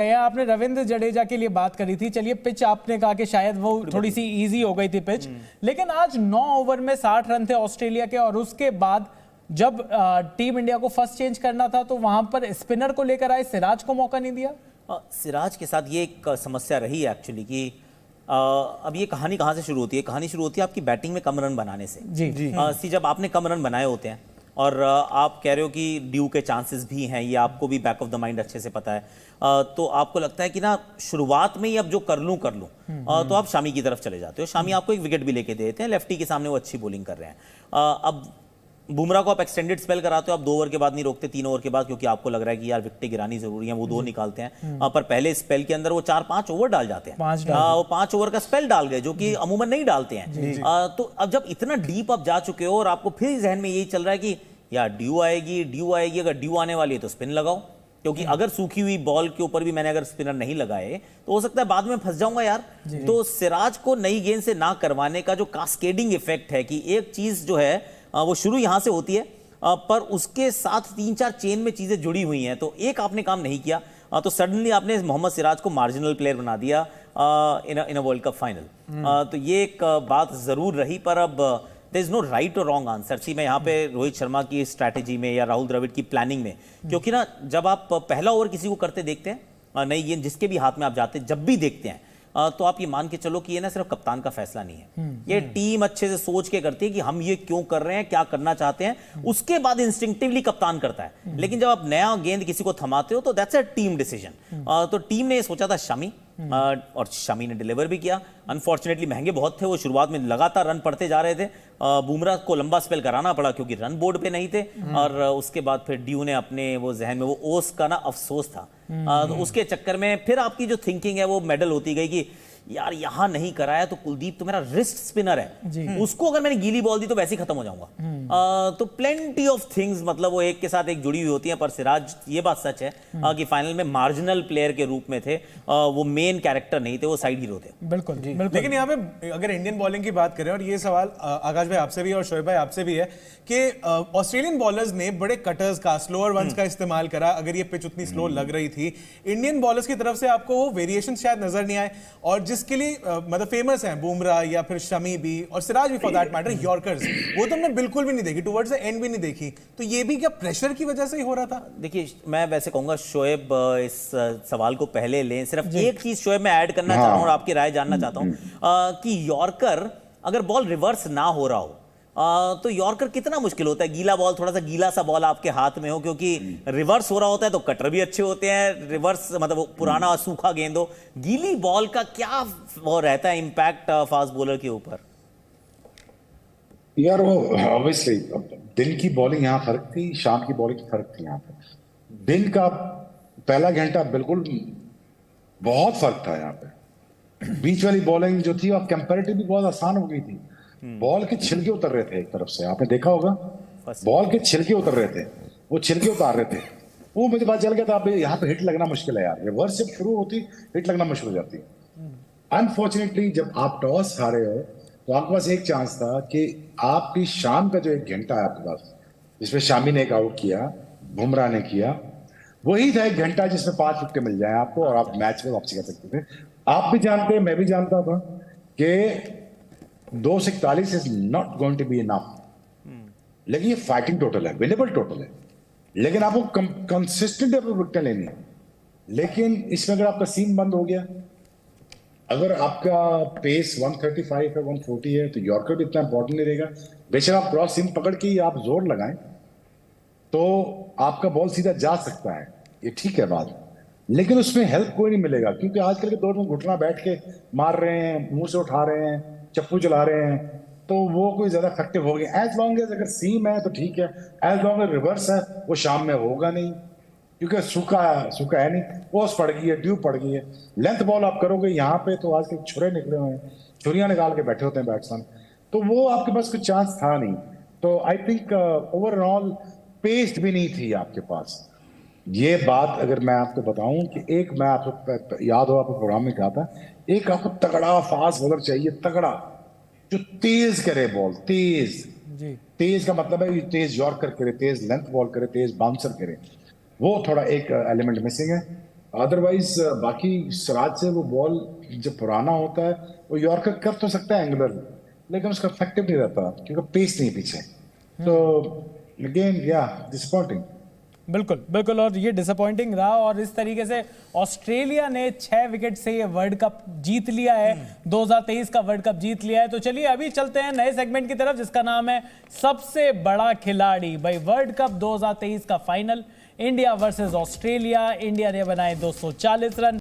आपने रविंद्र जडेजा के लिए बात करी थी, चलिए पिच आपने कहा कि शायद वो थोड़ी सी इजी हो गई थी पिच, लेकिन आज 9 ओवर में 60 रन थे ऑस्ट्रेलिया के, और उसके बाद जब टीम इंडिया को फर्स्ट चेंज करना था तो वहां पर स्पिनर को लेकर आए, सिराज को मौका नहीं दिया। सिराज के साथ ये एक समस्या रही है एक्चुअली कि अब ये कहानी कहाँ से शुरू होती है? कहानी शुरू होती है आपकी बैटिंग में कम रन बनाने से। जी जब आपने कम रन बनाए होते हैं और आप कह रहे हो कि ड्यू के चांसेस भी हैं, ये आपको भी बैक ऑफ द माइंड अच्छे से पता है, तो आपको लगता है कि ना शुरुआत में ही अब जो कर लूं तो आप शामी की तरफ चले जाते हो। शामी आपको एक विकेट भी लेके देते हैं, लेफ्टी के सामने वो अच्छी बॉलिंग कर रहे हैं। अब बुमराह को आप एक्सटेंडेड स्पेल कराते हो, आप 2 ओवर के बाद नहीं रोकते, 3 ओवर के बाद, क्योंकि आपको लग रहा है कि यार विकेटें गिरानी जरूरी है, वो 2 निकालते हैं। पर पहले स्पेल के अंदर वो 4-5 ओवर डाल जाते हैं, वो 5 ओवर का स्पेल डाल गए, जो कि अमूमन नहीं डालते हैं। तो अब जब इतना डीप आप जा चुके हो और आपको फिर जहन में यही चल रहा है कि यार ड्यू आएगी, अगर ड्यू आने वाली है तो स्पिन लगाओ, क्योंकि अगर सूखी हुई बॉल के ऊपर भी मैंने अगर स्पिनर नहीं लगाए तो हो सकता है बाद में फंस जाऊंगा यार। तो सिराज को नई गेंद से ना करवाने का जो कास्केडिंग इफेक्ट है कि एक चीज जो है वो शुरू यहां से होती है, पर उसके साथ 3-4 चेन में चीजें जुड़ी हुई हैं, तो एक आपने काम नहीं किया, तो सडनली आपने मोहम्मद सिराज को मार्जिनल प्लेयर बना दिया इन अ वर्ल्ड कप फाइनल। तो ये एक बात जरूर रही, पर अब देयर इज नो राइट और रॉन्ग आंसर। सी मैं यहाँ पे रोहित शर्मा की स्ट्रैटेजी में या राहुल द्रविड़ की प्लानिंग में, क्योंकि ना जब आप पहला ओवर किसी को करते देखते हैं, नई गेंद जिसके भी हाथ में आप जाते जब भी देखते हैं, तो आप ये मान के चलो कि ये ना सिर्फ कप्तान का फैसला नहीं है, ये टीम अच्छे से सोच के करती है कि हम ये क्यों कर रहे हैं, क्या करना चाहते हैं, उसके बाद इंस्टिंक्टिवली कप्तान करता है। लेकिन जब आप नया गेंद किसी को थमाते हो तो दैट्स अ टीम डिसीजन। तो टीम ने ये सोचा था शामी, और शामी ने डिलीवर भी किया। अनफॉर्चुनेटली महंगे बहुत थे वो, शुरुआत में लगातार रन पड़ते जा रहे थे, बुमराह को लंबा स्पेल कराना पड़ा क्योंकि रन बोर्ड पे नहीं थे, और उसके बाद फिर ड्यू ने अपने वो जहन में वो ओस का ना अफसोस था, तो उसके चक्कर में फिर आपकी जो थिंकिंग है वो मेडल होती गई कि यार यहां नहीं कराया तो कुलदीप तो मेरा रिस्ट स्पिनर है, उसको अगर मैंने गीली बॉल दी तो वैसे ही खत्म हो जाऊंगा। तो प्लेंटी ऑफ थिंग्स, मतलब वो एक के साथ एक जुड़ी हुई होती हैं। पर सिराज, ये बात सच है कि फाइनल में मार्जिनल प्लेयर के रूप में थे, वो मेन कैरेक्टर नहीं थे, वो साइड हीरो थे। बिल्कुल। लेकिन यहाँ पे अगर इंडियन बॉलिंग की बात करें, और ये सवाल आकाश भाई आपसे भी और शोएब भाई आपसे भी है कि ऑस्ट्रेलियन बॉलर्स ने बड़े कटर्स का, स्लोअर वंस का इस्तेमाल करा, अगर ये पिच उतनी स्लो लग रही थी, इंडियन बॉलर्स की तरफ से आपको वो वेरिएशन शायद नजर नहीं आए, और जिसके लिए मतलब फेमस हैं बुमराह या फिर शमी भी और सिराज भी फॉर दैट मैटर, यॉर्कर्स, वो तो हमने बिल्कुल भी नहीं देखी, टुवर्ड्स द एंड भी नहीं देखी। तो ये भी क्या प्रेशर की वजह से ही हो रहा था? देखिए, मैं वैसे कहूंगा शोएब इस सवाल को पहले लें। सिर्फ एक चीज शोएब मैं ऐड करना चाह रहा हूं और आपकी राय जानना चाहता हूं कि यॉर्कर अगर बॉल रिवर्स ना हो रहा हो तो यॉर्कर कितना मुश्किल होता है। गीला बॉल, थोड़ा सा गीला सा बॉल आपके हाथ में हो, क्योंकि रिवर्स हो रहा होता है तो कटर भी अच्छे होते हैं, रिवर्स मतलब पुराना सूखा गेंद हो, गीली बॉल का क्या वो रहता है इम्पैक्ट फास्ट बॉलर के ऊपर? यार वो ऑब्वियसली दिन की बॉलिंग यहाँ फर्क थी, शाम की बॉलिंग फर्क थी। यहाँ पे दिन का पहला घंटा बिल्कुल बहुत फर्क था। यहाँ पे बीच वाली बॉलिंग जो थी, अब कंपैरेटिवली बहुत आसान हो गई थी। बॉल के छिलके उतर रहे थे एक तरफ से, आपने देखा होगा, बॉल के छिलके उतर रहे थे, वो छिलके उतार रहे थे, वो मुझे पता चल गया था अब यहाँ पे हिट लगना मुश्किल है यार, रिवर्स जब शुरू होती हिट लगना मुश्किल हो जाती। अनफॉर्चुनेटली जब आप टॉस हारे हो तो आपके पास एक चांस था कि आपकी शाम का जो 1 घंटा है आपके पास, जिसमें शामी ने एक आउट किया, बुमराह ने किया, वही था 1 घंटा जिसमें 5 विकेट मिल जाए आपको और आप मैच में वापसी कर सकते थे। आप भी जानते हैं, मैं भी जानता था कि 241 is not going to be enough, लेकिन ये फाइटिंग टोटल है, विनेबल टोटल है, लेकिन आपको कंसिस्टेंट विकेट लेनी है। लेकिन इसमें अगर आपका सीम बंद हो गया, अगर आपका पेस 135 है, 140 है, तो यॉर्कर भी इतना इंपॉर्टेंट नहीं रहेगा। बेशक आप क्रॉस सीम पकड़ के आप जोर लगाएं तो आपका बॉल सीधा जा सकता है, ये ठीक है बात, लेकिन उसमें हेल्प कोई नहीं मिलेगा, क्योंकि आजकल के दौर में घुटना बैठ के मार रहे हैं, मुंह से उठा रहे हैं, चप्पू चला रहे हैं, तो वो कोई ज्यादा इफेक्टिव हो गया। एज लॉन्ग एज अगर सीम है तो ठीक है, एज लॉन्ग एज रिवर्स है वो शाम में होगा नहीं, क्योंकि सूखा है नहीं, ओस पड़ गई है, ड्यू पड़ गई है। लेंथ बॉल आप करोगे यहाँ पे तो आजकल छुरे निकले हुए हैं, छुरियां निकाल के बैठे होते हैं बैट्समैन, तो वो आपके पास कोई चांस था नहीं। तो आई थिंक ओवरऑल पेस भी नहीं थी आपके पास। ये बात अगर मैं आपको बताऊं कि एक, मैं आपको याद हो आपको प्रोग्राम में कहा था, एक आपको तगड़ा फास्ट बॉलर चाहिए, तगड़ा जो तेज करे बॉल, तेज का मतलब है तेज यॉर्कर करे, तेज लेंथ बॉल करे, तेज बाउंसर करे, वो थोड़ा एक एलिमेंट मिसिंग है। अदरवाइज बाकी सिराज से वो बॉल जब पुराना होता है वो यॉर्कर कर तो सकता है एंगुलर, लेकिन उसका इफेक्टिव नहीं रहता क्योंकि पेस नहीं पीछे। तो अगेन या डिसअपॉइंटिंग। बिल्कुल बिल्कुल, और ये डिसअपॉइंटिंग रहा। और इस तरीके से ऑस्ट्रेलिया ने 6 विकेट से ये वर्ल्ड कप जीत लिया है, 2023 का वर्ल्ड कप जीत लिया है। तो चलिए अभी चलते हैं नए सेगमेंट की तरफ जिसका नाम है सबसे बड़ा खिलाड़ी। भाई वर्ल्ड कप 2023 का final, India versus Australia. India ने बनाए 240 रन।